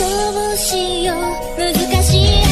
うしよう難しい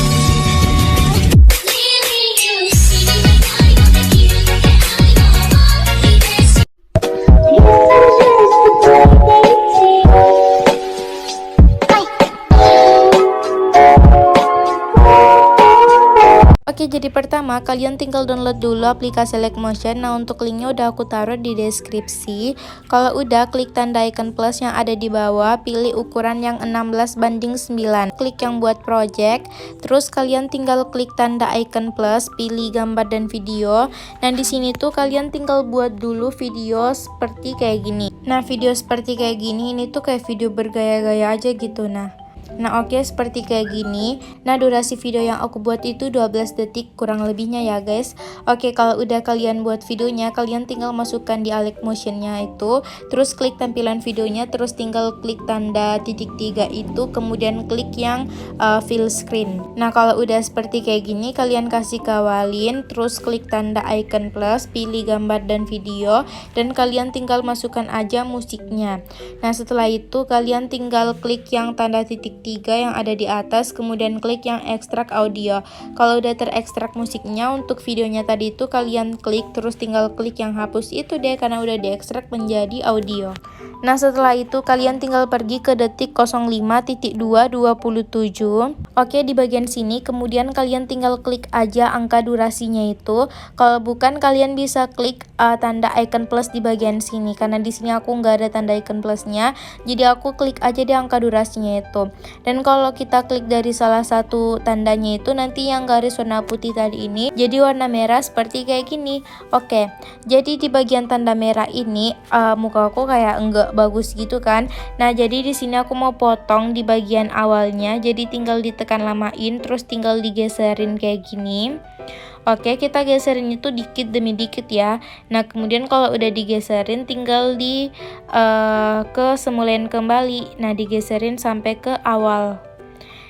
Oke, jadi pertama kalian tinggal download dulu aplikasi Leckmotion. Nah, untuk linknya udah aku taruh di deskripsi. Kalau udah, klik tanda icon plus yang ada di bawah, pilih ukuran yang 16:9. Klik yang buat project, terus kalian tinggal klik tanda icon plus, pilih gambar dan video. Nah, di sini tuh kalian tinggal buat dulu video seperti kayak gini. Nah, video seperti kayak gini ini tuh kayak video bergaya-gaya aja gitu. Nah oke, seperti kayak gini. Nah, durasi video yang aku buat itu 12 detik kurang lebihnya ya guys. Oke, kalau udah kalian buat videonya, kalian tinggal masukkan di Leckmotion-nya itu, terus klik tampilan videonya, terus tinggal klik tanda titik 3 itu, kemudian klik yang fill screen. Nah, kalau udah seperti kayak gini, kalian kasih kawalin, terus klik tanda icon plus, pilih gambar dan video, dan kalian tinggal masukkan aja musiknya. Nah, setelah itu kalian tinggal klik yang tanda titik 3 yang ada di atas, kemudian klik yang ekstrak audio. Kalau udah terekstrak musiknya, untuk videonya tadi itu kalian klik, terus tinggal klik yang hapus itu deh, karena udah diekstrak menjadi audio. Nah, setelah itu kalian tinggal pergi ke detik 05.2.27. Oke, di bagian sini kemudian kalian tinggal klik aja angka durasinya itu. Kalau bukan, kalian bisa klik tanda icon plus di bagian sini, karena di sini aku nggak ada tanda icon plusnya, jadi aku klik aja di angka durasinya itu. Dan kalau kita klik dari salah satu tandanya itu, nanti yang garis warna putih tadi ini jadi warna merah seperti kayak gini. Oke, jadi di bagian tanda merah ini muka aku kayak enggak bagus gitu kan. Nah, jadi di sini aku mau potong di bagian awalnya, jadi tinggal ditekan lamain, terus tinggal digeserin kayak gini. Oke, kita geserin itu dikit demi dikit ya. Nah, kemudian kalau udah digeserin, tinggal ke semulain kembali. Nah, digeserin sampai ke awal.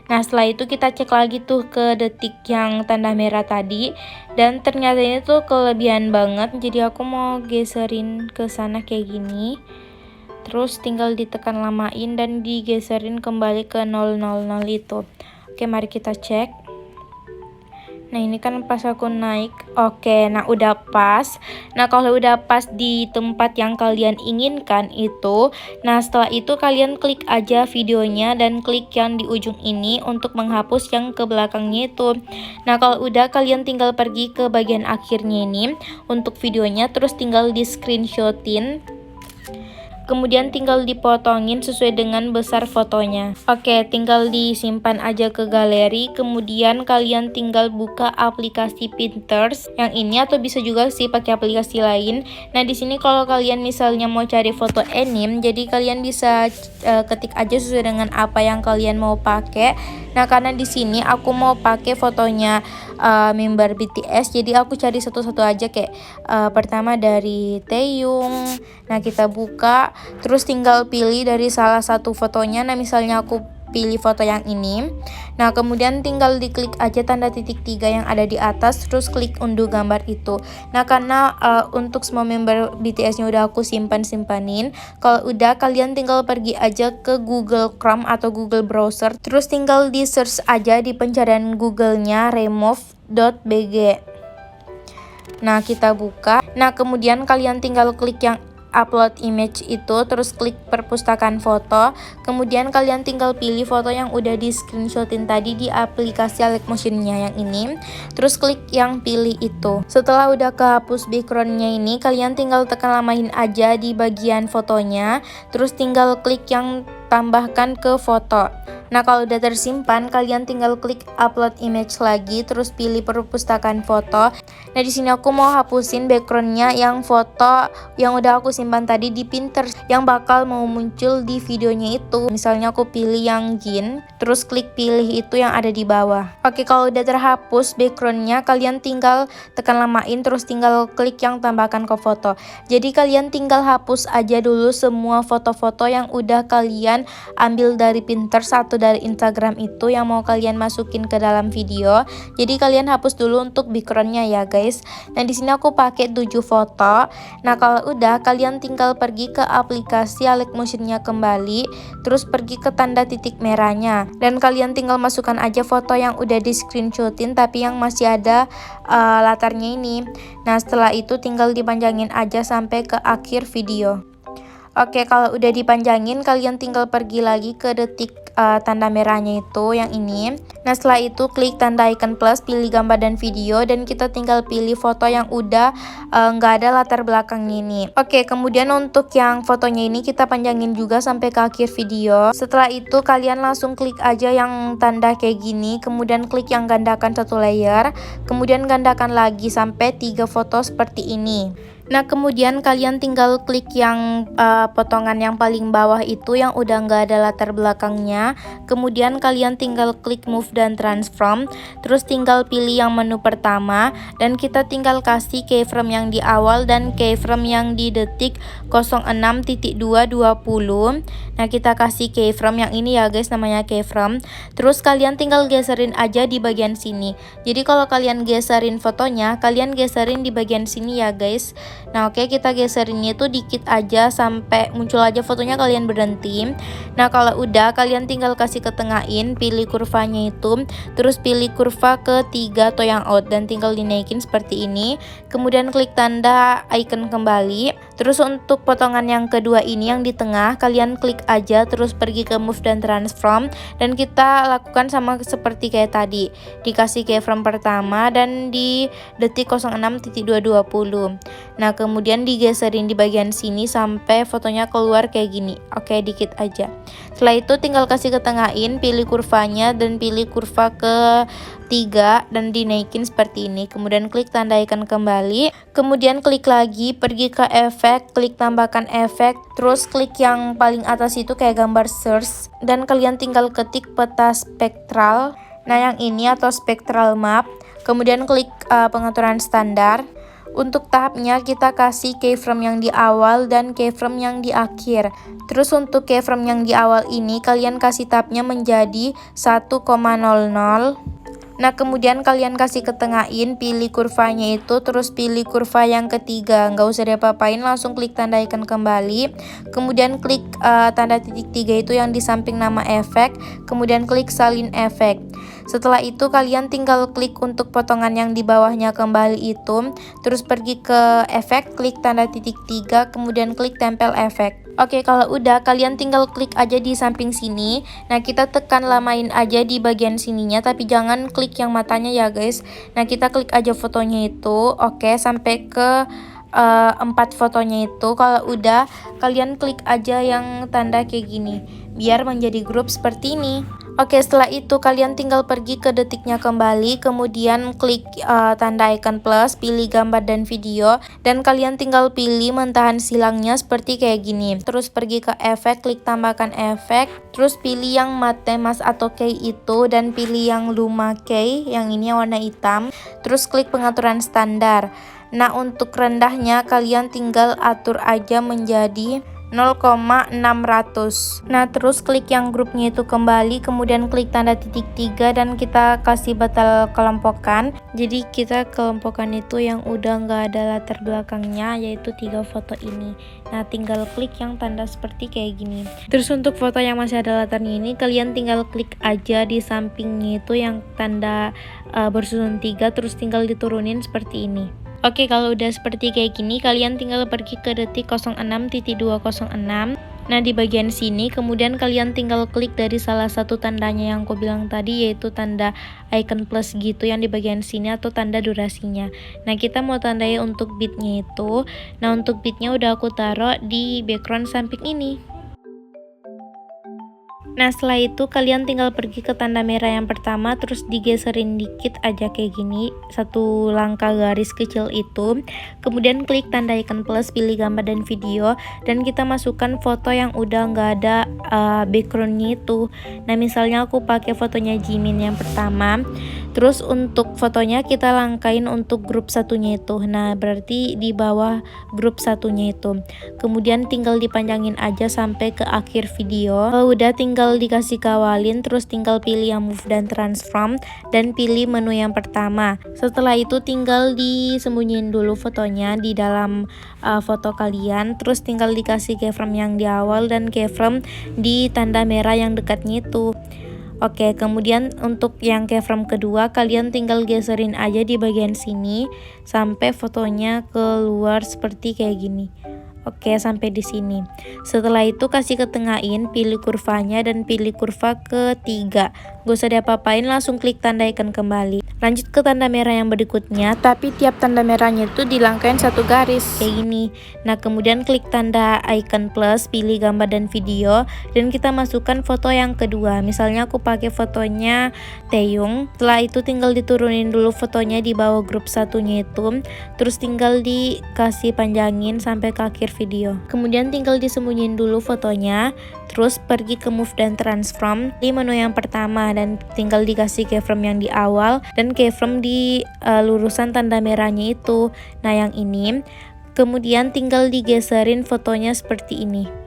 Nah, setelah itu kita cek lagi tuh ke detik yang tanda merah tadi, dan ternyata ini tuh kelebihan banget. Jadi aku mau geserin ke sana kayak gini. Terus tinggal ditekan lamain dan digeserin kembali ke 000 itu. Oke, mari kita cek. Nah, ini kan pas aku naik. Oke, nah udah pas. Nah, kalau udah pas di tempat yang kalian inginkan itu, nah setelah itu kalian klik aja videonya dan klik yang di ujung ini untuk menghapus yang ke belakangnya itu. Nah, kalau udah, kalian tinggal pergi ke bagian akhirnya ini untuk videonya, terus tinggal di screenshotin. Kemudian tinggal dipotongin sesuai dengan besar fotonya. Oke, tinggal disimpan aja ke galeri. Kemudian kalian tinggal buka aplikasi Pinterest yang ini, atau bisa juga sih pakai aplikasi lain. Nah, di sini kalau kalian misalnya mau cari foto anime, jadi kalian bisa ketik aja sesuai dengan apa yang kalian mau pakai. Nah, karena di sini aku mau pakai fotonya member BTS, jadi aku cari satu-satu aja kayak pertama dari Taeyong. Nah, kita buka, terus tinggal pilih dari salah satu fotonya. Nah, misalnya aku pilih foto yang ini. Nah, kemudian tinggal diklik aja tanda titik 3 yang ada di atas, terus klik unduh gambar itu. Nah, karena untuk semua member BTS-nya udah aku simpanin. Kalau udah, kalian tinggal pergi aja ke Google Chrome atau Google Browser, terus tinggal di search aja di pencarian Google-nya remove.bg. Nah, kita buka. Nah, kemudian kalian tinggal klik yang upload image itu, terus klik perpustakaan foto. Kemudian kalian tinggal pilih foto yang udah di screenshotin tadi di aplikasi Leckmotion-nya yang ini, terus klik yang pilih itu. Setelah udah kehapus background-nya ini, kalian tinggal tekan lamain aja di bagian fotonya, terus tinggal klik yang tambahkan ke foto. Nah, kalau udah tersimpan, kalian tinggal klik upload image lagi, terus pilih perpustakaan foto. Nah, di sini aku mau hapusin backgroundnya yang foto yang udah aku simpan tadi di Pinterest yang bakal mau muncul di videonya itu. Misalnya aku pilih yang Jin, terus klik pilih itu yang ada di bawah. Oke, kalau udah terhapus backgroundnya, kalian tinggal tekan lamain, terus tinggal klik yang tambahkan ke foto. Jadi kalian tinggal hapus aja dulu semua foto-foto yang udah kalian ambil dari Pinterest atau dari Instagram itu yang mau kalian masukin ke dalam video. Jadi kalian hapus dulu untuk backgroundnya ya guys. Nah, di sini aku pakai 7 foto. Nah, kalau udah, kalian tinggal pergi ke aplikasi aplikasi Alex Motion-nya kembali, terus pergi ke tanda titik merahnya, dan kalian tinggal masukkan aja foto yang udah di screenshotin tapi yang masih ada latarnya ini. Nah setelah itu tinggal dipanjangin aja sampai ke akhir video. Oke, kalau udah dipanjangin kalian tinggal pergi lagi ke detik tanda merahnya itu yang ini. Nah setelah itu klik tanda icon plus, pilih gambar dan video, dan kita tinggal pilih foto yang udah nggak ada latar belakangnya ini. Oke, kemudian untuk yang fotonya ini kita panjangin juga sampai ke akhir video. Setelah itu kalian langsung klik aja yang tanda kayak gini, kemudian klik yang gandakan satu layer, kemudian gandakan lagi sampai 3 foto seperti ini. Nah kemudian kalian tinggal klik yang potongan yang paling bawah itu yang udah nggak ada latar belakangnya. Kemudian kalian tinggal klik move dan transform, terus tinggal pilih yang menu pertama, dan kita tinggal kasih keyframe yang di awal dan keyframe yang di detik 06.220. Nah kita kasih keyframe yang ini ya guys, namanya keyframe. Terus kalian tinggal geserin aja di bagian sini. Jadi kalau kalian geserin fotonya, kalian geserin di bagian sini ya guys. Nah oke, kita geserinnya itu dikit aja sampai muncul aja fotonya, kalian berhenti. Nah kalau udah kalian tinggal kasih ke tengahin, pilih kurvanya itu, terus pilih kurva ketiga atau yang out, dan tinggal dinaikin seperti ini. Kemudian klik tanda icon kembali. Terus untuk potongan yang kedua ini yang di tengah, kalian klik aja terus pergi ke move dan transform, dan kita lakukan sama seperti kayak tadi, dikasih keyframe pertama dan di detik 06.220. Nah kemudian digeserin di bagian sini sampai fotonya keluar kayak gini. Oke, dikit aja. Setelah itu tinggal kasih ke tengahin, pilih kurvanya dan pilih kurva ketiga dan dinaikin seperti ini. Kemudian klik tanda icon kembali, kemudian klik lagi, pergi ke efek, klik tambahkan efek, terus klik yang paling atas itu kayak gambar search, dan kalian tinggal ketik peta spektral. Nah yang ini atau spectral map. Kemudian klik pengaturan standar. Untuk tahapnya kita kasih keyframe yang di awal dan keyframe yang di akhir. Terus untuk keyframe yang di awal ini kalian kasih tahapnya menjadi 1,00. Nah kemudian kalian kasih ke tengahin, pilih kurvanya itu, terus pilih kurva yang ketiga. Nggak usah diapa-apain, langsung klik tanda icon kembali, kemudian klik tanda titik 3 itu yang di samping nama efek, kemudian klik salin efek. Setelah itu kalian tinggal klik untuk potongan yang di bawahnya kembali itu, terus pergi ke efek, klik tanda titik 3, kemudian klik tempel efek. Oke, kalau udah kalian tinggal klik aja di samping sini. Nah kita tekan lamain aja di bagian sininya, tapi jangan klik yang matanya ya guys. Nah kita klik aja fotonya itu, oke, sampai ke 4 fotonya itu. Kalau udah kalian klik aja yang tanda kayak gini biar menjadi grup seperti ini. Oke, setelah itu kalian tinggal pergi ke detiknya kembali, kemudian klik tanda icon plus, pilih gambar dan video, dan kalian tinggal pilih mentahan silangnya seperti kayak gini. Terus pergi ke efek, klik tambahkan efek, terus pilih yang matte mask atau key itu, dan pilih yang luma key, yang ini warna hitam. Terus klik pengaturan standar. Nah untuk rendahnya kalian tinggal atur aja menjadi 0,600. Nah terus klik yang grupnya itu kembali, kemudian klik tanda titik 3 dan kita kasih batal kelompokan. Jadi kita kelompokan itu yang udah nggak ada latar belakangnya, yaitu 3 foto ini. Nah tinggal klik yang tanda seperti kayak gini. Terus untuk foto yang masih ada latarnya ini kalian tinggal klik aja di sampingnya itu yang tanda bersusun 3, terus tinggal diturunin seperti ini. Oke, kalau udah seperti kayak gini kalian tinggal pergi ke detik 06.206. Nah di bagian sini kemudian kalian tinggal klik dari salah satu tandanya yang aku bilang tadi, yaitu tanda icon plus gitu yang di bagian sini atau tanda durasinya. Nah kita mau tandai untuk bitnya itu. Nah untuk bitnya udah aku taruh di background samping ini. Nah setelah itu kalian tinggal pergi ke tanda merah yang pertama, terus digeserin dikit aja kayak gini, satu langkah garis kecil itu. Kemudian klik tanda icon plus, pilih gambar dan video, dan kita masukkan foto yang udah nggak ada backgroundnya itu. Nah misalnya aku pakai fotonya Jimin yang pertama, Terus untuk fotonya kita langkain untuk grup satunya itu. Nah, berarti di bawah grup satunya itu. Kemudian tinggal dipanjangin aja sampai ke akhir video. Kalau udah tinggal dikasih kawalin, terus tinggal pilih yang move dan transform dan pilih menu yang pertama. Setelah itu tinggal disembunyiin dulu fotonya di dalam foto kalian. Terus tinggal dikasih keyframe yang di awal dan keyframe di tanda merah yang dekatnya itu. Oke, kemudian untuk yang keyframe kedua kalian tinggal geserin aja di bagian sini sampai fotonya keluar seperti kayak gini. Oke, sampai di sini. Setelah itu kasih ketengahin, pilih kurvanya dan pilih kurva ketiga. Gak usah diapa-apain, langsung klik tanda icon kembali. Lanjut ke tanda merah yang berikutnya, tapi tiap tanda merahnya itu dilangkain satu garis kayak gini. Nah, kemudian klik tanda icon plus, pilih gambar dan video, dan kita masukkan foto yang kedua. Misalnya aku pakai fotonya Taeyong. Setelah itu tinggal diturunin dulu fotonya di bawah grup satunya itu, terus tinggal dikasih panjangin sampai ke akhir video. Kemudian tinggal disembunyiin dulu fotonya, terus pergi ke move dan transform di menu yang pertama dan tinggal dikasih keyframe yang di awal dan keyframe di lurusan tanda merahnya itu. Nah, yang ini kemudian tinggal digeserin fotonya seperti ini.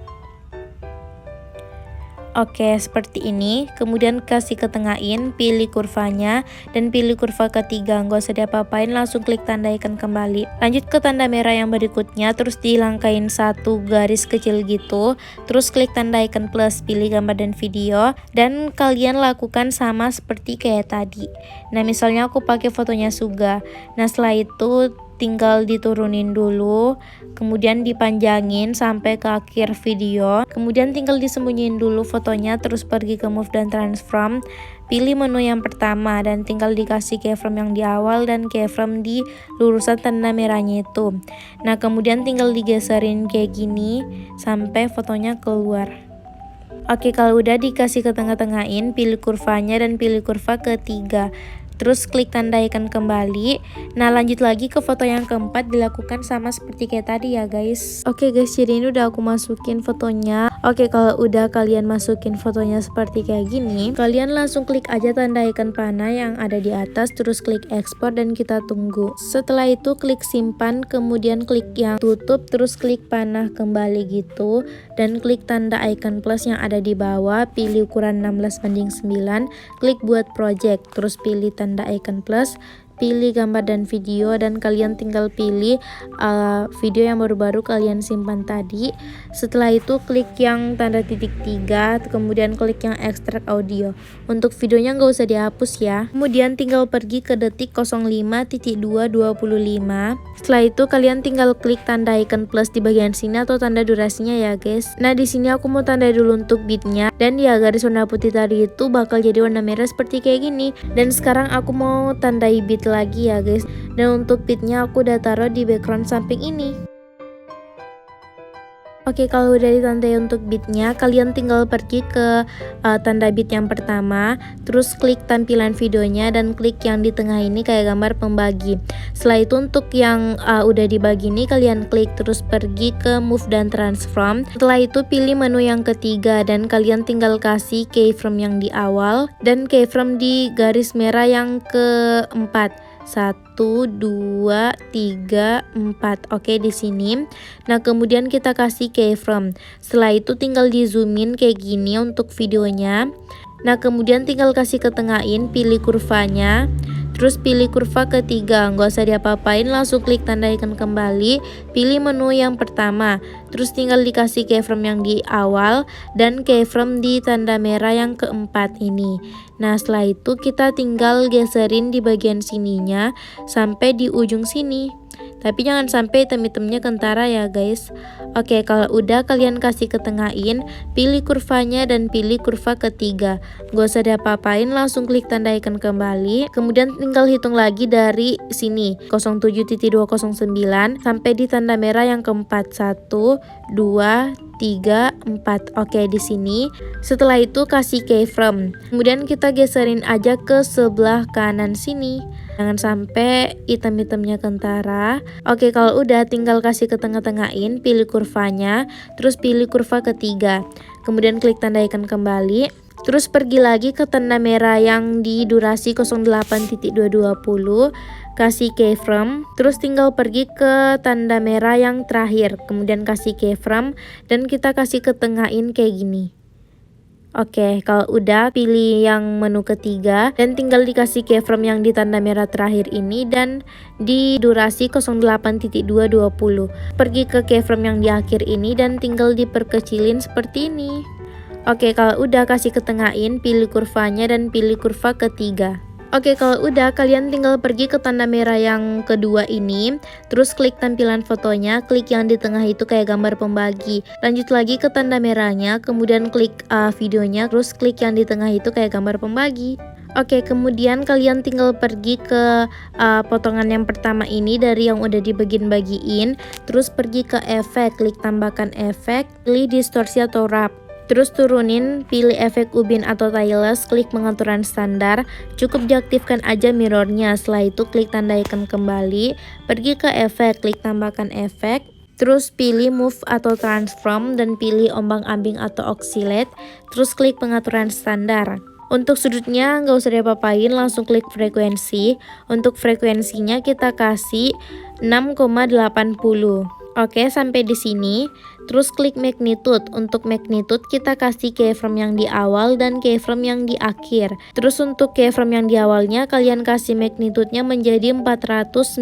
Oke, seperti ini. Kemudian kasih ketengahin, pilih kurvanya dan pilih kurva ketiga. Gak usah diapa-apain, langsung klik tanda icon kembali. Lanjut ke tanda merah yang berikutnya, terus dilangkain satu garis kecil gitu. Terus klik tanda icon plus, pilih gambar dan video, dan kalian lakukan sama seperti kayak tadi. Nah, misalnya aku pakai fotonya Suga. Nah, setelah itu tinggal diturunin dulu, kemudian dipanjangin sampai ke akhir video, kemudian tinggal disembunyiin dulu fotonya, terus pergi ke move dan transform, pilih menu yang pertama dan tinggal dikasih keyframe yang di awal dan keyframe di lurusan tanda merahnya itu. Nah, kemudian tinggal digeserin kayak gini sampai fotonya keluar. Oke, kalau udah dikasih ke tengah-tengahin, pilih kurvanya dan pilih kurva ketiga. Terus klik tanda icon kembali. Nah, lanjut lagi ke foto yang keempat, dilakukan sama seperti kayak tadi ya guys. Oke guys, jadi ini udah aku masukin fotonya. Oke, kalau udah kalian masukin fotonya seperti kayak gini, kalian langsung klik aja tanda icon panah yang ada di atas, terus klik ekspor dan kita tunggu. Setelah itu klik simpan, kemudian klik yang tutup, terus klik panah kembali gitu, dan klik tanda icon plus yang ada di bawah, pilih ukuran 16:9, klik buat project, terus pilih tanda icon plus, pilih gambar dan video, dan kalian tinggal pilih video yang baru-baru kalian simpan tadi. Setelah itu klik yang tanda titik 3, kemudian klik yang ekstrak audio. Untuk videonya nggak usah dihapus ya. Kemudian tinggal pergi ke detik 05.225. Setelah itu kalian tinggal klik tanda icon plus di bagian sini atau tanda durasinya ya guys. Nah, di sini aku mau tanda dulu untuk bitnya, dan ya garis warna putih tadi itu bakal jadi warna merah seperti kayak gini. Dan sekarang aku mau tandai bit lagi ya guys, dan untuk bitnya aku udah taruh di background samping ini. Oke, kalau udah ditandai untuk bitnya, kalian tinggal pergi ke tanda bit yang pertama, terus klik tampilan videonya dan klik yang di tengah ini kayak gambar pembagi. Setelah itu untuk yang udah dibagi ini kalian klik, terus pergi ke move dan transform. Setelah itu pilih menu yang ketiga dan kalian tinggal kasih keyframe yang di awal dan keyframe di garis merah yang keempat. 1, 2, 3, 4. Oke, di sini. Nah, kemudian kita kasih keyframe. Setelah itu tinggal di zoom in kayak gini untuk videonya. Nah, kemudian tinggal kasih ketengahin, pilih kurvanya, terus pilih kurva ketiga. Nggak usah diapa-apain, langsung klik tanda icon kembali, pilih menu yang pertama, terus tinggal dikasih keyframe yang di awal dan keyframe di tanda merah yang keempat ini. Nah, setelah itu kita tinggal geserin di bagian sininya sampai di ujung sini, tapi jangan sampai item-itemnya kentara ya guys. Oke, kalau udah kalian kasih ketengahin, pilih kurvanya dan pilih kurva ketiga. Gak usah diapa-apain, langsung klik tanda icon kembali, kemudian tinggal hitung lagi dari sini 07.209 sampai di tanda merah yang keempat. 1, 2, 3, 4. Oke, di sini. Setelah itu kasih keyframe. Kemudian kita geserin aja ke sebelah kanan sini. Jangan sampai item-itemnya kentara. Oke, kalau udah tinggal kasih ke tengah-tengahin, pilih kurvanya, terus pilih kurva ketiga. Kemudian klik tanda icon kembali. Terus pergi lagi ke tanda merah yang di durasi 08.220, kasih keyframe, terus tinggal pergi ke tanda merah yang terakhir, kemudian kasih keyframe dan kita kasih ketengahin kayak gini. Oke, kalau udah pilih yang menu ketiga dan tinggal dikasih keyframe yang di tanda merah terakhir ini dan di durasi 08.220. Pergi ke keyframe yang di akhir ini dan tinggal diperkecilin seperti ini. Oke, kalau udah kasih ketengahin, pilih kurvanya dan pilih kurva ketiga. Oke, kalau udah kalian tinggal pergi ke tanda merah yang kedua ini, terus klik tampilan fotonya, klik yang di tengah itu kayak gambar pembagi. Lanjut lagi ke tanda merahnya, kemudian klik videonya, terus klik yang di tengah itu kayak gambar pembagi. Oke, kemudian kalian tinggal pergi ke potongan yang pertama ini dari yang udah dibagiin, terus pergi ke efek, klik tambahkan efek, pilih distorsi atau wrap. Terus turunin, pilih efek ubin atau tailless, klik pengaturan standar, cukup diaktifkan aja mirrornya. Setelah itu klik tanda icon kembali, pergi ke efek, klik tambahkan efek, terus pilih move atau transform dan pilih ombang-ambing atau oscillate, terus klik pengaturan standar. Untuk sudutnya nggak usah diapa-apain, langsung klik frekuensi. Untuk frekuensinya kita kasih 6,80. Oke, sampai di sini. Terus klik magnitude. Untuk magnitude kita kasih keyframe yang di awal dan keyframe yang di akhir. Terus untuk keyframe yang di awalnya kalian kasih magnitude-nya menjadi 499.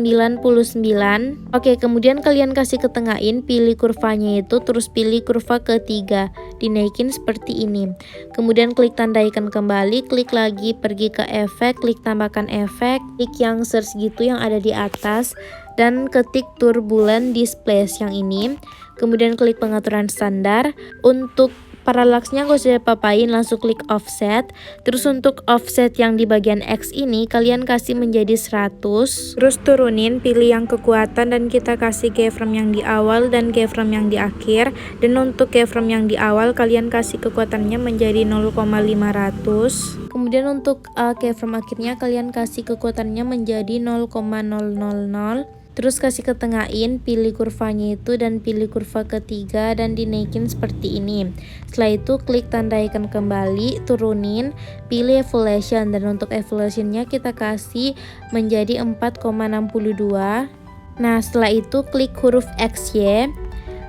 Oke, kemudian kalian kasih ketengahin, pilih kurvanya itu, terus pilih kurva ketiga. Dinaikin seperti ini. Kemudian klik tanda icon kembali, klik lagi, pergi ke efek, klik tambahkan efek, klik yang search gitu yang ada di atas dan ketik turbulent displace yang ini. Kemudian klik pengaturan standar. Untuk parallaxnya gak usah diapa-apain, langsung klik offset. Terus untuk offset yang di bagian X ini kalian kasih menjadi 100. Terus turunin, pilih yang kekuatan dan kita kasih keyframe yang di awal dan keyframe yang di akhir. Dan untuk keyframe yang di awal kalian kasih kekuatannya menjadi 0,500. Kemudian untuk keyframe akhirnya kalian kasih kekuatannya menjadi 0,000. Terus kasih ketengahin, pilih kurvanya itu dan pilih kurva ketiga dan dinaikin seperti ini. Setelah itu klik tanda icon kembali, turunin, pilih evaluation dan untuk evaluationnya kita kasih menjadi 4,62. Nah, setelah itu klik huruf XY,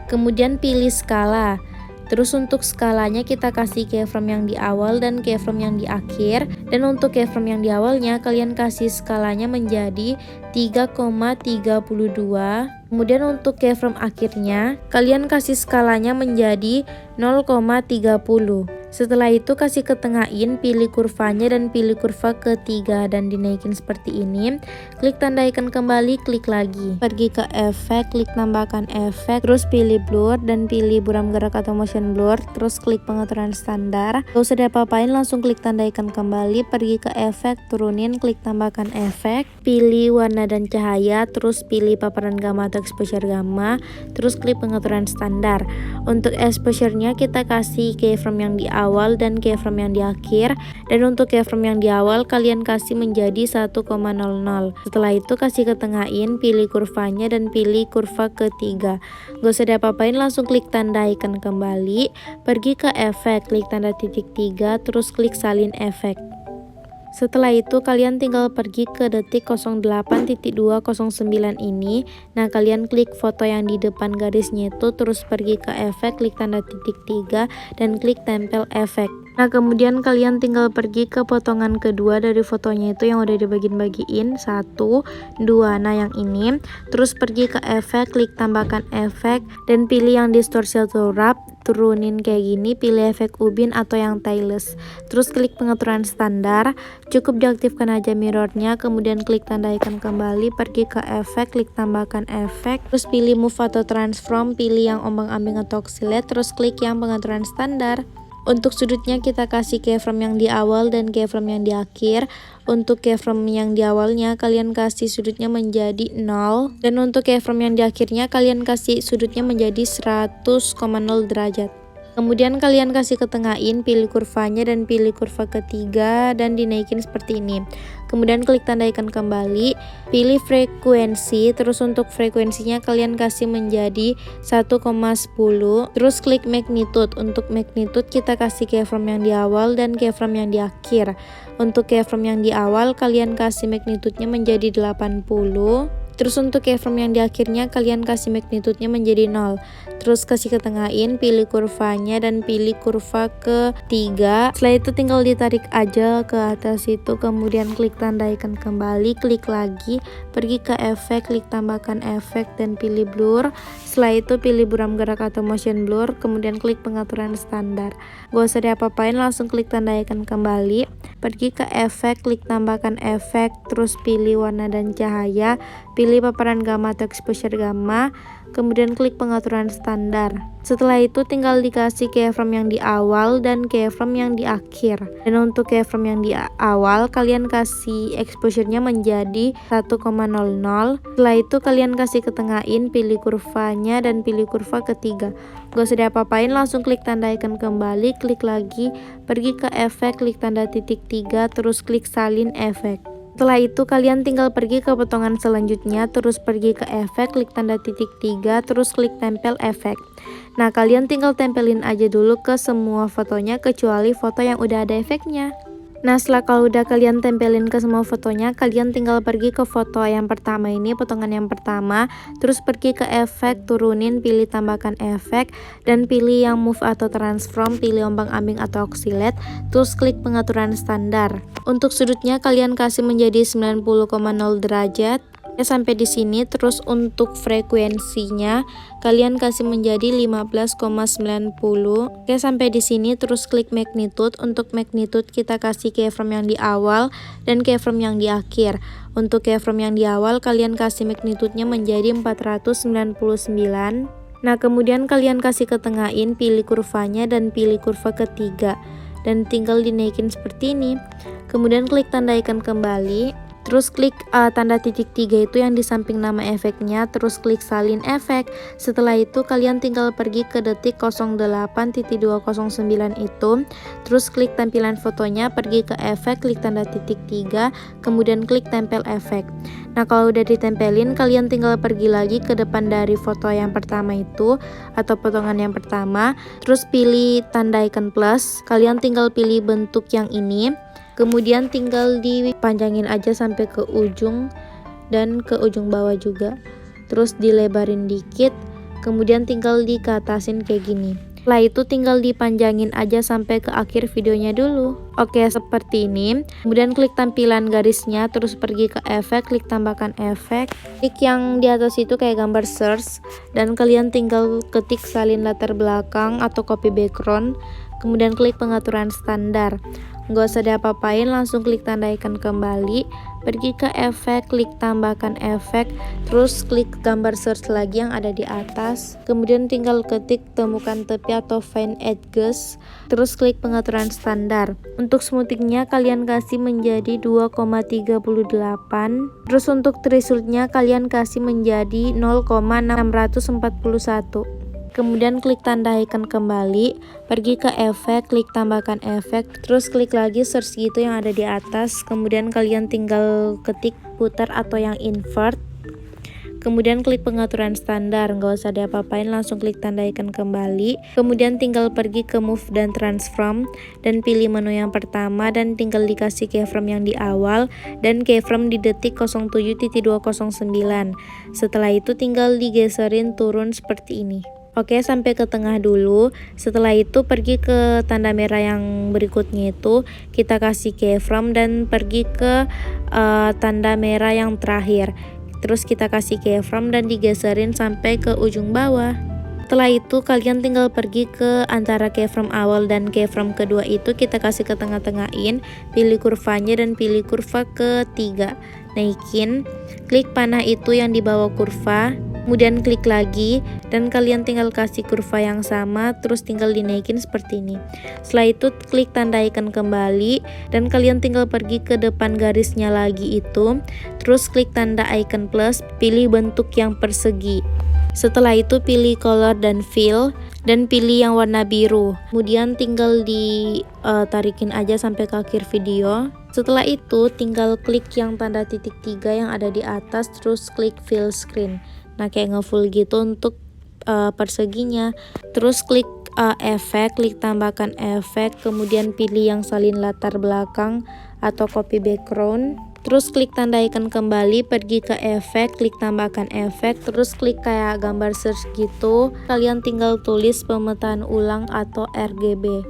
kemudian pilih skala. Terus untuk skalanya kita kasih keyframe yang di awal dan keyframe yang di akhir. Dan untuk keyframe yang di awalnya kalian kasih skalanya menjadi 3,32. Kemudian untuk keyframe akhirnya kalian kasih skalanya menjadi 0,30. Setelah itu kasih ketengahin, pilih kurvanya dan pilih kurva ketiga dan dinaikin seperti ini. Klik tanda icon kembali, klik lagi. Pergi ke efek, klik tambahkan efek, terus pilih blur dan pilih buram gerak atau motion blur, terus klik pengaturan standar. Gak usah diapa-apain, langsung klik tanda icon kembali, pergi ke efek, turunin, klik tambahkan efek, pilih warna dan cahaya, terus pilih paparan gamma atau exposure gamma, terus klik pengaturan standar. Untuk exposure-nya kita kasih keyframe yang di awal dan keyframe yang di akhir. Dan untuk keyframe yang di awal kalian kasih menjadi 1,00. Setelah itu kasih ketengahin, pilih kurvanya dan pilih kurva ketiga. Gak usah diapa-apain, langsung klik tanda icon kembali, pergi ke efek, klik tanda titik 3, terus klik salin efek. Setelah itu kalian tinggal pergi ke detik 08.209 ini. Nah, kalian klik foto yang di depan garisnya itu, terus pergi ke efek, klik tanda titik 3 dan klik tempel efek. Nah, kemudian kalian tinggal pergi ke potongan kedua dari fotonya itu yang udah dibagiin 1, 2. Nah, yang ini. Terus pergi ke efek, klik tambahkan efek dan pilih yang distorsi atau wrap. Turunin kayak gini, pilih efek ubin atau yang tailless. Terus klik pengaturan standar, cukup diaktifkan aja mirrornya, kemudian klik tanda icon kembali, pergi ke efek, klik tambahkan efek, terus pilih move atau transform, pilih yang ombang-ambing atau oscillate, terus klik yang pengaturan standar. Untuk sudutnya kita kasih keyframe yang di awal dan keyframe yang di akhir. Untuk keyframe yang di awalnya kalian kasih sudutnya menjadi 0. Dan untuk keyframe yang di akhirnya kalian kasih sudutnya menjadi 100,0 derajat. Kemudian kalian kasih ketengahin, pilih kurvanya dan pilih kurva ketiga dan dinaikin seperti ini. kemudian klik tanda icon kembali, pilih frekuensi, terus untuk frekuensinya kalian kasih menjadi 1,10, terus klik magnitude. Untuk magnitude kita kasih keyframe yang di awal dan keyframe yang di akhir. Untuk keyframe yang di awal kalian kasih magnitude-nya menjadi 80. Terus untuk keyframe yang di akhirnya kalian kasih magnitude-nya menjadi 0. Terus kasih ketengahin, pilih kurvanya dan pilih kurva ketiga. Setelah itu tinggal ditarik aja ke atas itu, kemudian klik tanda icon kembali, klik lagi, pergi ke efek, klik tambahkan efek dan pilih blur. Setelah itu pilih buram gerak atau motion blur, kemudian klik pengaturan standar. Gak usah diapa-apain, langsung klik tanda icon kembali, pergi ke efek, klik tambahkan efek, terus pilih warna dan cahaya, pilih paparan gamma atau exposure gamma, kemudian klik pengaturan standar. Setelah itu tinggal dikasih keyframe yang di awal dan keyframe yang di akhir. Dan untuk keyframe yang di awal kalian kasih exposure-nya menjadi 1,00. Setelah itu kalian kasih ketengahin, pilih kurvanya dan pilih kurva ketiga. Gak usah diapa-apain, langsung klik tanda icon kembali, klik lagi, pergi ke efek, klik tanda titik 3, terus klik salin efek. Setelah itu kalian tinggal pergi ke potongan selanjutnya, terus pergi ke efek, klik tanda titik 3, terus klik tempel efek. Nah, kalian tinggal tempelin aja dulu ke semua fotonya kecuali foto yang udah ada efeknya. Nah, setelah kalau udah kalian tempelin ke semua fotonya, kalian tinggal pergi ke foto yang pertama ini, potongan yang pertama, terus pergi ke efek, turunin, pilih tambahkan efek, dan pilih yang move atau transform, pilih ombang-ambing atau oscillate, terus klik pengaturan standar. Untuk sudutnya kalian kasih menjadi 90,0 derajat. Sampai di sini. Terus untuk frekuensinya kalian kasih menjadi 15,90. Oke, sampai di sini. Terus klik magnitude. Untuk magnitude kita kasih keyframe yang di awal dan keyframe yang di akhir. Untuk keyframe yang di awal kalian kasih magnitude-nya menjadi 499. Nah, kemudian kalian kasih ketengahin, pilih kurvanya dan pilih kurva ketiga, dan tinggal dinaikin seperti ini. Kemudian klik tanda icon kembali, terus klik tanda titik 3 itu yang di samping nama efeknya, terus klik salin efek. Setelah itu kalian tinggal pergi ke detik 08.209 itu, terus klik tampilan fotonya, pergi ke efek, klik tanda titik 3, kemudian klik tempel efek. Nah, kalau udah ditempelin kalian tinggal pergi lagi ke depan dari foto yang pertama itu atau potongan yang pertama, terus pilih tanda icon plus, kalian tinggal pilih bentuk yang ini. Kemudian tinggal dipanjangin aja sampai ke ujung dan ke ujung bawah juga. Terus dilebarin dikit, kemudian tinggal dikatasin kayak gini. Setelah itu tinggal dipanjangin aja sampai ke akhir videonya dulu. Oke, seperti ini. Kemudian klik tampilan garisnya, terus pergi ke efek, klik tambahkan efek. Klik yang di atas itu kayak gambar search, dan kalian tinggal ketik salin latar belakang atau copy background. Kemudian klik pengaturan standar. Nggak usah diapa-apain, langsung klik tanda icon kembali, pergi ke efek, klik tambahkan efek, terus klik gambar search lagi yang ada di atas, kemudian tinggal ketik temukan tepi atau find edges, terus klik pengaturan standar. Untuk smoothingnya kalian kasih menjadi 2,38, terus untuk thresholdnya kalian kasih menjadi 0,641. Kemudian klik tanda icon kembali, pergi ke efek, klik tambahkan efek, terus klik lagi search gitu yang ada di atas. Kemudian kalian tinggal ketik putar atau yang invert. Kemudian klik pengaturan standar, nggak usah diapa-apain, langsung klik tanda icon kembali. Kemudian tinggal pergi ke move dan transform, dan pilih menu yang pertama, dan tinggal dikasih keyframe yang di awal dan keyframe di detik 07.209. Setelah itu tinggal digeserin turun seperti ini. Oke, sampai ke tengah dulu. Setelah itu pergi ke tanda merah yang berikutnya itu, kita kasih keyframe dan pergi ke tanda merah yang terakhir. Terus kita kasih keyframe dan digeserin sampai ke ujung bawah. Setelah itu kalian tinggal pergi ke antara keyframe awal dan keyframe kedua itu, kita kasih ke tengah-tengahin, pilih kurvanya dan pilih kurva ketiga. Naikin, klik panah itu yang di bawah kurva, kemudian klik lagi dan kalian tinggal kasih kurva yang sama, terus tinggal dinaikin seperti ini. Setelah itu klik tanda icon kembali dan kalian tinggal pergi ke depan garisnya lagi itu, terus klik tanda icon plus, pilih bentuk yang persegi. Setelah itu pilih color dan fill dan pilih yang warna biru. Kemudian tinggal ditarikin aja sampai ke akhir video. Setelah itu tinggal klik yang tanda titik 3 yang ada di atas, terus klik fill screen. Nah kayak ngefull gitu untuk perseginya. Terus klik efek, klik tambahkan efek, kemudian pilih yang salin latar belakang atau copy background. Terus klik tanda icon kembali, pergi ke efek, klik tambahkan efek, terus klik kayak gambar search gitu. Kalian tinggal tulis pemetaan ulang atau RGB.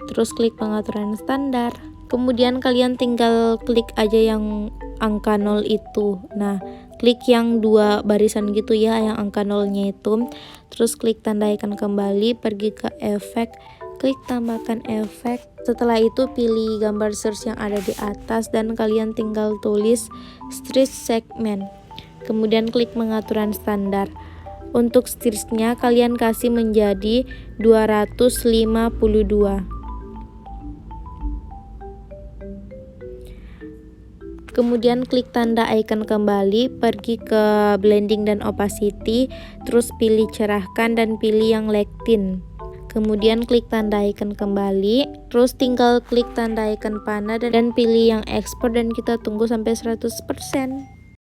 Terus klik pengaturan standar. Kemudian kalian tinggal klik aja yang angka 0 itu. Nah, klik yang 2 barisan gitu ya, yang angka 0-nya itu. Terus klik tanda icon kembali, pergi ke efek, klik tambahkan efek. Setelah itu pilih gambar search yang ada di atas dan kalian tinggal tulis stretch segment. Kemudian klik pengaturan standar. Untuk stretchnya kalian kasih menjadi 252. Kemudian klik tanda icon kembali, pergi ke blending dan opacity, terus pilih cerahkan dan pilih yang lighten. Kemudian klik tanda icon kembali, terus tinggal klik tanda icon panah dan pilih yang export dan kita tunggu sampai 100%.